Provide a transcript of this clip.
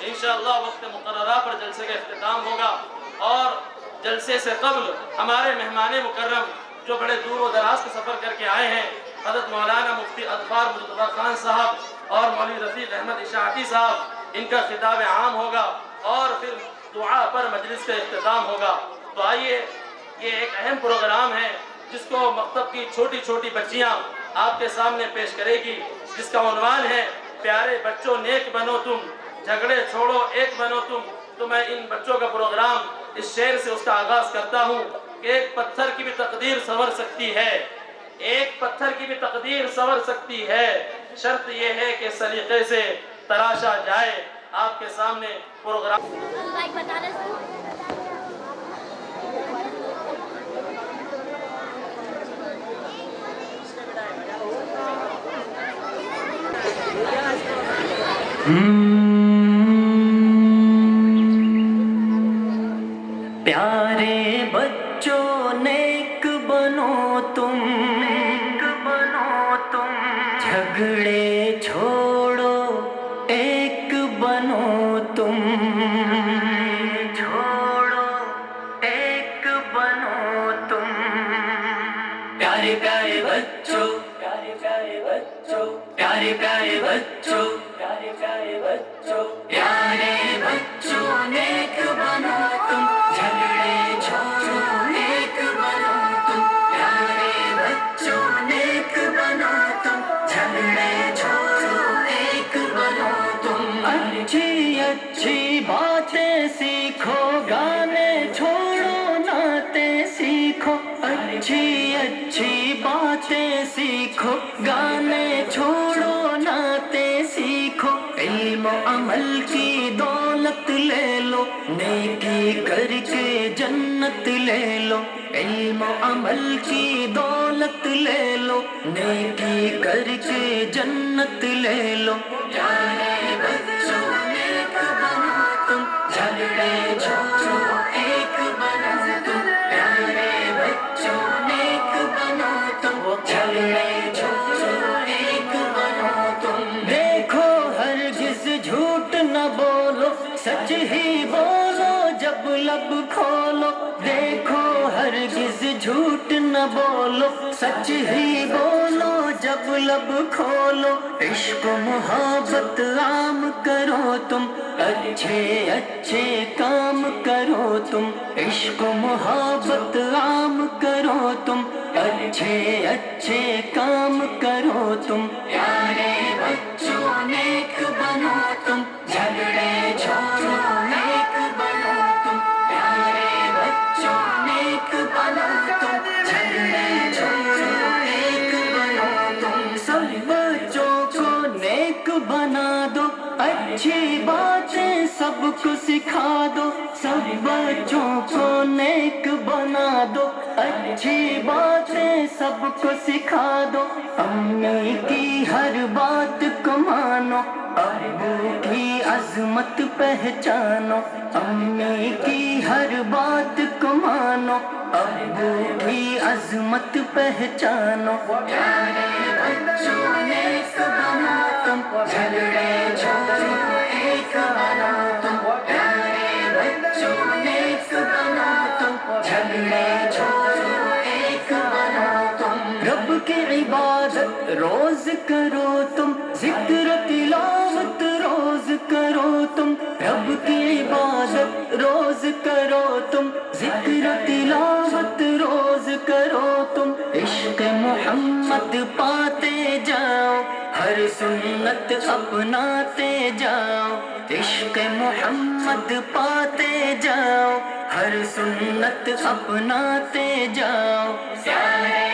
इंशाअल्लाह वक्त मुकर्ररा पर जलसे का इख्तिताम होगा। और जलसे से कबल हमारे मेहमान मुकर्रम जो बड़े दूर व दराज से सफ़र करके आए हैं, हज़रत मौलाना मुफ्ती अज़फ़र मुर्तज़ा खान साहब और मौलवी रफ़ीक अहमद इशाअती साहब, इनका खिताब आम होगा और फिर दुआ पर मजलिस का इख्तिताम होगा। तो आइए, ये एक अहम प्रोग्राम है जिसको मकतब की छोटी छोटी बच्चियाँ आपके सामने पेश करेगी, जिसका उन्वान है प्यारे बच्चों नेक बनो तुम, झगड़े छोड़ो एक बनो तुम। तो मैं इन बच्चों का प्रोग्राम इस शेर से उसका आगाज़ करता हूँ कि एक पत्थर की भी तकदीर संवर सकती है, एक पत्थर की भी तकदीर संवर सकती है, शर्त ये है कि सलीके से तराशा जाए। आपके सामने प्रोग्राम प्यारे बच्चों नेक बनो तुम, झगड़े छोड़ो एक बनो तुम, एक बनो तुम। प्यारे प्यारे बच्चों, प्यारे प्यारे बच्चों, प्यारे प्यारे बच्चों, प्यारे प्यारे बच्चों, प्यारे बच्चों नेक बनो तुम, झगड़े छोड़ो एक बनो तुम। प्यारे बच्चों नेक बनो तुम, झगड़े छोड़ो एक बनो तुम। अच्छी अच्छी बातें सीखो, गाने छोड़ो नाते सीखो। अच्छी अच्छी बातें सीखो, गाने छोड़ो नाते सीखो। इल्म अमल की दौलत ले लो, नेकी करके जन्नत ले लो। इल्म अमल की दौलत ले लो, नेकी करके जन्नत ले लो। प्यारे बच्चों नेक बनो तुम, झगड़े छोड़ो एक बनो तुम। प्यारे बच्चों नेक बनो तुम, झगड़े छोड़ो एक बनो तुम। देखो हरगिज़ झूठ न बोलो, सच ही बोलो जब लब खोलो। देखो हरगिज़ झूठ न बोलो, सच ही बोलो जब लब खोलो। इश्क मोहब्बत आम करो तुम, अच्छे अच्छे काम करो तुम। इश्क मोहब्बत आम करो तुम, अच्छे अच्छे काम करो तुम। प्यारे बच्चों नेक बनो तुम, झगड़े छोड़ो एक बनो तुम। प्यारे बच्चों नेक बनो तुम, झगड़े छोड़ो एक बनो तुम। सब बच्चों को नेक बना दो, अच्छी बातें सबको सिखा दो। सब बच्चों को नेक बना दो, अच्छी बातें सबको सिखा दो। अम्मी की हर बात को मानो, अब्बू की अज़मत पहचानो। अम्मी की हर बात को मानो, अब्बू की अज़मत पहचानो। प्यारे बच्चों नेक बनो तुम, झगड़े छोड़ो एक बनो तुम। प्यारे बच्चों नेक बनो तुम, झगड़े छोड़ो एक बनो तुम। रब की इबादत रोज करो तुम, जिक्र तिलावत रोज करो तुम। रब की इबादत रोज करो तुम, जिक्र तिलावत रोज करो तुम। इश्क मोहम्मद पाते जाओ, हर सुन्नत अपनाते जाओ। इश्क मोहम्मद पाते जाओ, हर सुन्नत अपनाते जाओ। प्यारे